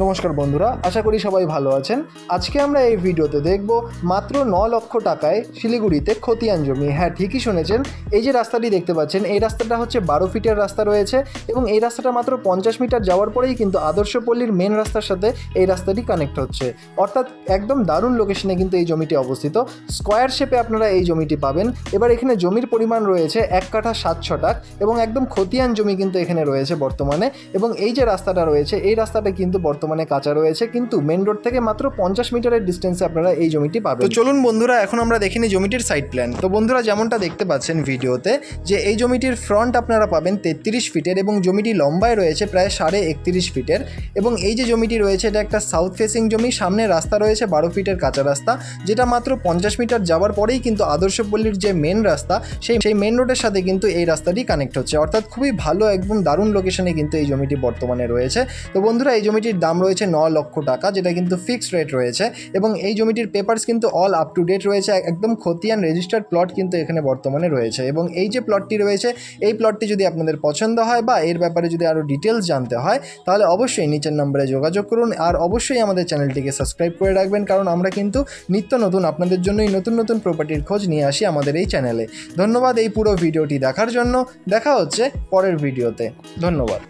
নমস্কার বন্ধুরা, আশা করি সবাই ভালো আছেন। আজকে আমরা এই ভিডিওতে দেখব মাত্র 9 লক্ষ টাকায় শিলিগুড়িতে খতিয়ান জমি। হ্যাঁ, ঠিকই শুনেছেন। এই যে রাস্তাটি দেখতে পাচ্ছেন, এই রাস্তাটা হচ্ছে 12 ফিটের রাস্তা রয়েছে এবং এই রাস্তাটা মাত্র 50 মিটার যাওয়ার পরেই কিন্তু আদর্শপল্লীর মেন রাস্তার সাথে এই রাস্তাটি কানেক্ট হচ্ছে। অর্থাৎ একদম দারুণ লোকেশনে কিন্তু এই জমিটি অবস্থিত। স্কোয়ার শেপে আপনারা এই জমিটি পাবেন। এবার এখানে জমির পরিমাণ রয়েছে 1 কাঠা 7 ছটাক এবং একদম খতিয়ান জমি কিন্তু এখানে রয়েছে বর্তমানে। এবং এই যে রাস্তাটা রয়েছে, এই রাস্তাটা কিন্তু বর্তমানে কাঁচা রয়েছে, কিন্তু মেন রোড থেকে মাত্র 50 মিটারের ডিস্টেন্সে আপনারা এই জমিটি পাবেন। তো চলুন বন্ধুরা, এখন আমরা দেখে নিই জমিটির সাইড প্ল্যান। তো বন্ধুরা, যেমনটা দেখতে পাচ্ছেন ভিডিওতে, যে এই জমিটির ফ্রন্ট আপনারা পাবেন 33 ফিটের এবং জমিটি লম্বায় রয়েছে প্রায় 31.5 ফিটের। এবং এই যে জমিটি রয়েছে, এটা একটা সাউথ ফেসিং জমি। সামনে রাস্তা রয়েছে 12 ফিটের কাঁচা রাস্তা, যেটা মাত্র 50 মিটার যাওয়ার পরেই কিন্তু আদর্শপল্লীর যে মেন রাস্তা, সেই মেন রোডের সাথে কিন্তু এই রাস্তাটি কানেক্ট হচ্ছে। অর্থাৎ খুবই ভালো, একদম দারুণ লোকেশনে কিন্তু এই জমিটি বর্তমানে রয়েছে। তো বন্ধুরা, এই জমিটির দাম রয়েছে 9 লক্ষ টাকা, যেটা কিন্তু ফিক্সড রেট রয়েছে। এবং এই জমিটির পেপারস কিন্তু অল আপ টু ডেট রয়েছে, একদম খতিয়ান রেজিস্টার্ড প্লট কিন্তু এখানে বর্তমানে রয়েছে। এবং এই যে প্লটটি রয়েছে, এই প্লটটি যদি আপনাদের পছন্দ হয় বা এর ব্যাপারে যদি আরও ডিটেলস জানতে হয়, তাহলে অবশ্যই নিচের নম্বরে যোগাযোগ করুন। আর অবশ্যই আমাদের চ্যানেলটিকে সাবস্ক্রাইব করে রাখবেন, কারণ আমরা কিন্তু নিত্য নতুন আপনাদের জন্যই নতুন নতুন প্রপার্টির খোঁজ নিয়ে আসি আমাদের এই চ্যানেলে। ধন্যবাদ এই পুরো ভিডিওটি দেখার জন্য। দেখা হচ্ছে পরের ভিডিওতে। ধন্যবাদ।